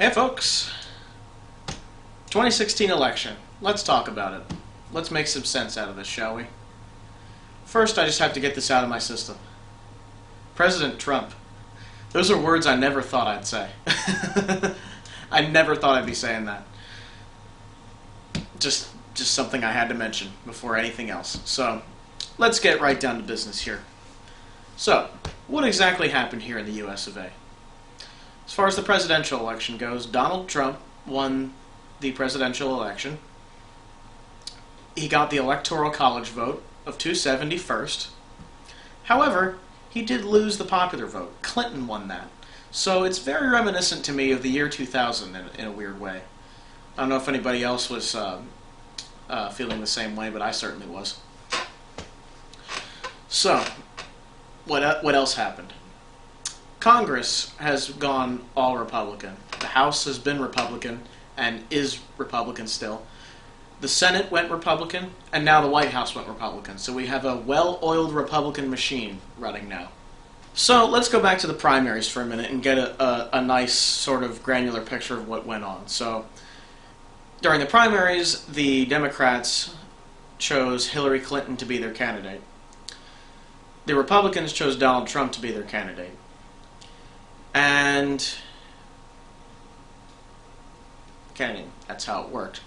Hey folks, 2016 election. Let's talk about it. Let's make some sense out of this, shall we? First, I just have to get this out of my system. President Trump. Those are words I never thought I'd say. I never thought I'd be saying that. Just something I had to mention before anything else. So, let's get right down to business here. So, what exactly happened here in the US of A? As far as the presidential election goes, Donald Trump won the presidential election. He got the Electoral College vote of 271st. However, he did lose the popular vote. Clinton won that. So it's very reminiscent to me of the year 2000 in a weird way. I don't know if anybody else was feeling the same way, but I certainly was. So, what else happened? Congress has gone all Republican. The House has been Republican and is Republican still. The Senate went Republican, and now the White House went Republican. So we have a well-oiled Republican machine running now. So let's go back to the primaries for a minute and get a nice sort of granular picture of what went on. So during the primaries, the Democrats chose Hillary Clinton to be their candidate. The Republicans chose Donald Trump to be their candidate. And Kennedy, that's how it worked.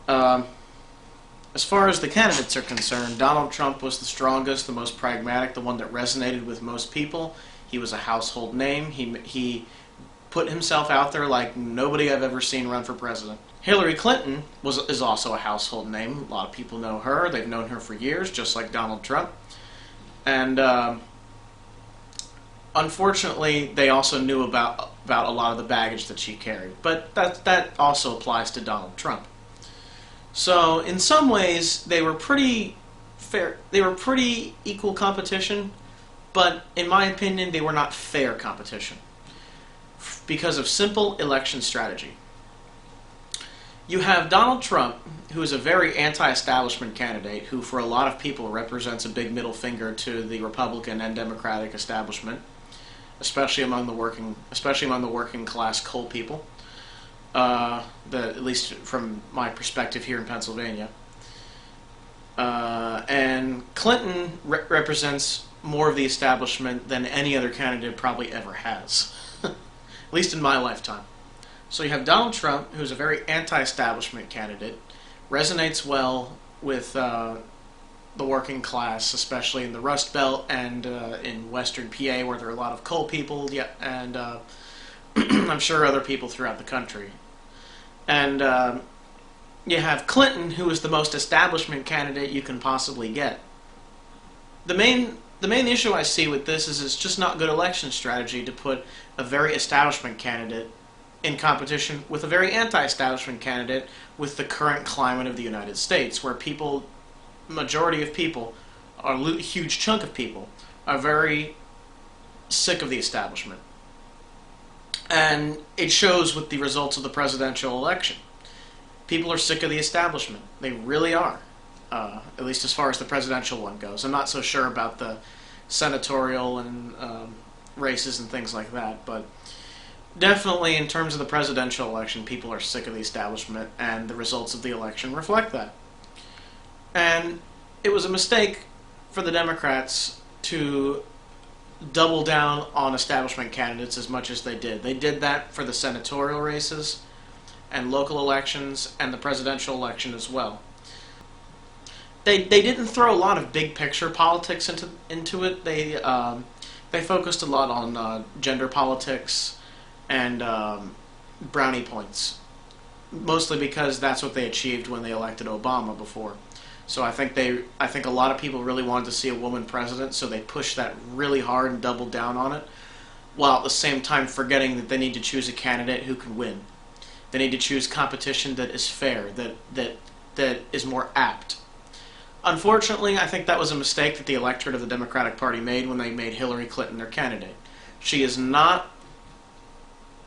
As far as the candidates are concerned, Donald Trump was the strongest, the most pragmatic, the one that resonated with most people. He was a household name. He put himself out there like nobody I've ever seen run for president. Hillary Clinton is also a household name. A lot of people know her. They've known her for years, just like Donald Trump. And unfortunately, they also knew about a lot of the baggage that she carried. But that also applies to Donald Trump. So, in some ways, they were pretty fair. They were pretty equal competition, but in my opinion, they were not fair competition because of simple election strategy. You have Donald Trump, who is a very anti-establishment candidate, who for a lot of people represents a big middle finger to the Republican and Democratic establishment, especially among the working class coal people. At least from my perspective here in Pennsylvania. And Clinton represents more of the establishment than any other candidate probably ever has, at least in my lifetime. So you have Donald Trump, who's a very anti-establishment candidate, resonates well with the working class, especially in the Rust Belt and in Western PA, where there are a lot of coal people, and I'm sure other people throughout the country. And you have Clinton, who is the most establishment candidate you can possibly get. The main issue I see with this is it's just not good election strategy to put a very establishment candidate in competition with a very anti-establishment candidate with the current climate of the United States, where majority of people, a huge chunk of people, are very sick of the establishment. And it shows with the results of the presidential election. People are sick of the establishment. They really are. At least as far as the presidential one goes. I'm not so sure about the senatorial and races and things like that, but definitely in terms of the presidential election, people are sick of the establishment, and the results of the election reflect that. And it was a mistake for the Democrats to double down on establishment candidates as much as they did. They did that for the senatorial races and local elections and the presidential election as well. They didn't throw a lot of big picture politics into it. They focused a lot on gender politics and brownie points, mostly because that's what they achieved when they elected Obama before. So I think a lot of people really wanted to see a woman president, so they pushed that really hard and doubled down on it, while at the same time forgetting that they need to choose a candidate who can win. They need to choose competition that is fair, that is more apt. Unfortunately, I think that was a mistake that the electorate of the Democratic Party made when they made Hillary Clinton their candidate. She is not.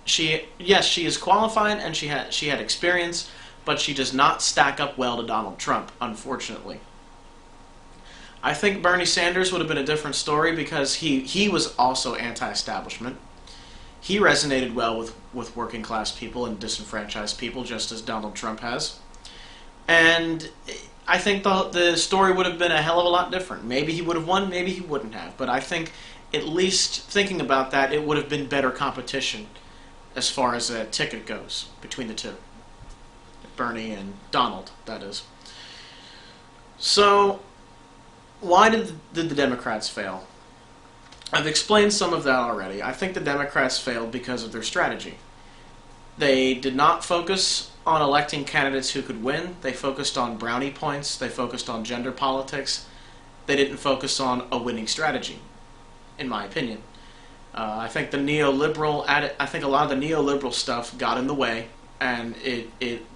Yes, she is qualified and she had experience, but she does not stack up well to Donald Trump, unfortunately. I think Bernie Sanders would have been a different story because he was also anti-establishment. He resonated well with working class people and disenfranchised people, just as Donald Trump has. And I think the story would have been a hell of a lot different. Maybe he would have won, maybe he wouldn't have. But I think, at least thinking about that, it would have been better competition as far as a ticket goes between the two. Bernie and Donald, that is. So, why did the Democrats fail? I've explained some of that already. I think the Democrats failed because of their strategy. They did not focus on electing candidates who could win. They focused on brownie points. They focused on gender politics. They didn't focus on a winning strategy, in my opinion. I think a lot of the neoliberal stuff got in the way, and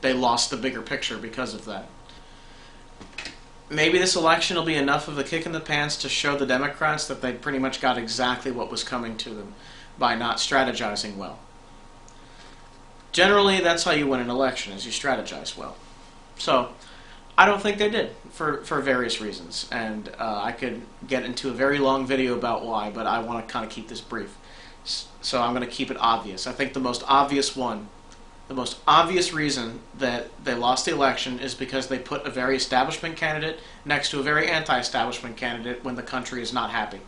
they lost the bigger picture because of that. Maybe this election will be enough of a kick in the pants to show the Democrats that they pretty much got exactly what was coming to them by not strategizing well. Generally, that's how you win an election, is you strategize well. So, I don't think they did, for various reasons. And I could get into a very long video about why, but I want to kind of keep this brief. So I'm going to keep it obvious. I think the most obvious reason that they lost the election is because they put a very establishment candidate next to a very anti-establishment candidate when the country is not happy.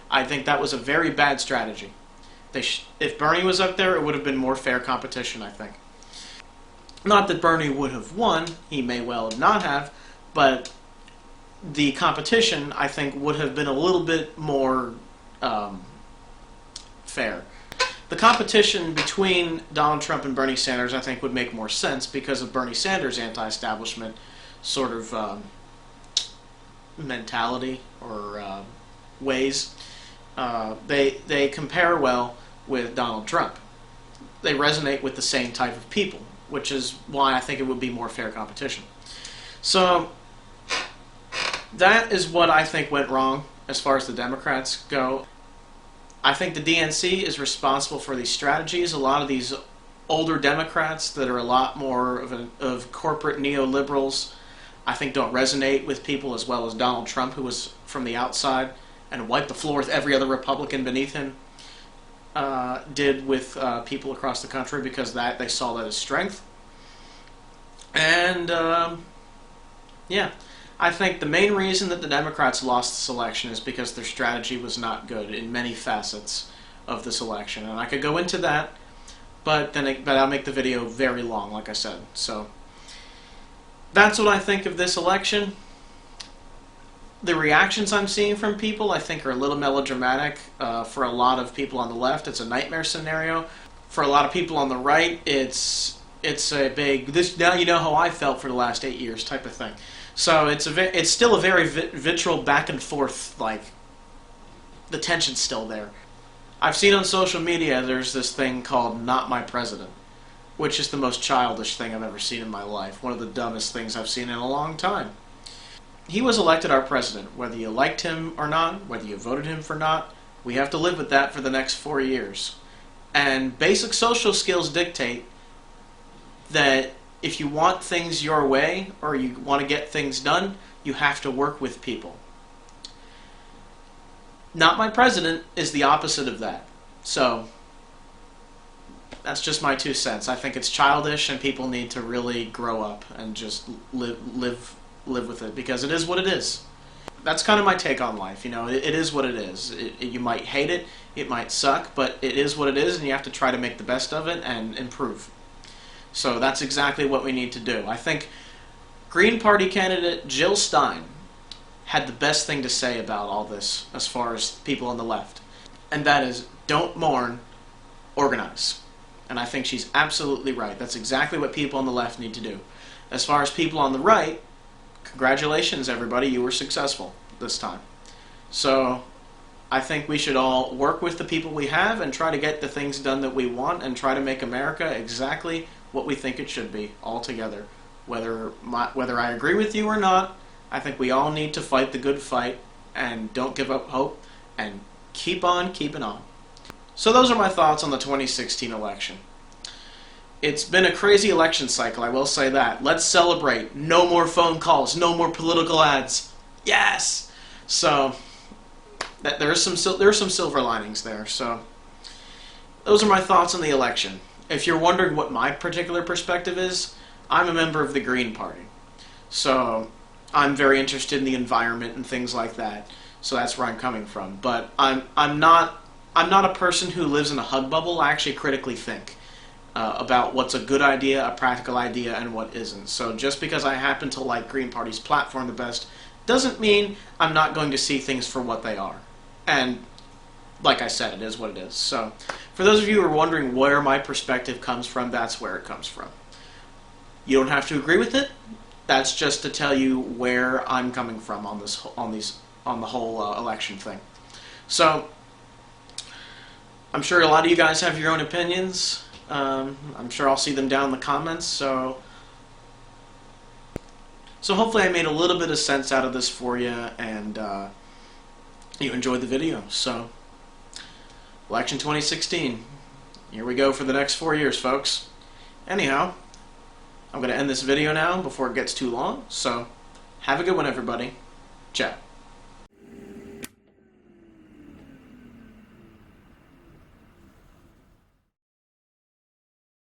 I think that was a very bad strategy. If Bernie was up there, it would have been more fair competition, I think. Not that Bernie would have won, he may well not have, but the competition, I think, would have been a little bit more fair. The competition between Donald Trump and Bernie Sanders, I think, would make more sense because of Bernie Sanders' anti-establishment sort of mentality or ways. They compare well with Donald Trump. They resonate with the same type of people, which is why I think it would be more fair competition. So that is what I think went wrong as far as the Democrats go. I think the DNC is responsible for these strategies. A lot of these older Democrats that are a lot more of corporate neoliberals, I think don't resonate with people as well as Donald Trump, who was from the outside and wiped the floor with every other Republican beneath him, did with people across the country, because they saw that as strength. And yeah, I think the main reason that the Democrats lost this election is because their strategy was not good in many facets of this election, and I could go into that, but I'll make the video very long, like I said. So that's what I think of this election. The reactions I'm seeing from people, I think, are a little melodramatic. For a lot of people on the left, it's a nightmare scenario. For a lot of people on the right, it's a big, now you know how I felt for the last 8 years type of thing. So it's still a very vitriol back and forth, like, the tension's still there. I've seen on social media there's this thing called Not My President, which is the most childish thing I've ever seen in my life. One of the dumbest things I've seen in a long time. He was elected our president. Whether you liked him or not, whether you voted him for not, we have to live with that for the next 4 years. And basic social skills dictate that if you want things your way, or you want to get things done, you have to work with people. Not My President is the opposite of that. So that's just my 2 cents. I think it's childish, and people need to really grow up and just live with it, because it is what it is. That's kind of my take on life. You know, it is what it is. You might hate it, it might suck, but it is what it is, and you have to try to make the best of it and improve. So that's exactly what we need to do. I think Green Party candidate Jill Stein had the best thing to say about all this as far as people on the left. And that is, don't mourn, organize. And I think she's absolutely right. That's exactly what people on the left need to do. As far as people on the right, congratulations everybody, you were successful this time. So I think we should all work with the people we have and try to get the things done that we want, and try to make America exactly what we think it should be, all together. Whether I agree with you or not, I think we all need to fight the good fight, and don't give up hope, and keep on keeping on. So those are my thoughts on the 2016 election. It's been a crazy election cycle, I will say that. Let's celebrate. No more phone calls, no more political ads. Yes! So there are some silver linings there. So those are my thoughts on the election. If you're wondering what my particular perspective is, I'm a member of the Green Party. So I'm very interested in the environment and things like that. So that's where I'm coming from. But I'm not a person who lives in a hug bubble. I actually critically think about what's a good idea, a practical idea, and what isn't. So just because I happen to like Green Party's platform the best doesn't mean I'm not going to see things for what they are. And like I said, it is what it is. So for those of you who are wondering where my perspective comes from, that's where it comes from. You don't have to agree with it. That's just to tell you where I'm coming from on the whole election thing. So I'm sure a lot of you guys have your own opinions. I'm sure I'll see them down in the comments. So hopefully I made a little bit of sense out of this for you, and you enjoyed the video. So election 2016. Here we go for the next 4 years, folks. Anyhow, I'm going to end this video now before it gets too long. So have a good one, everybody. Ciao.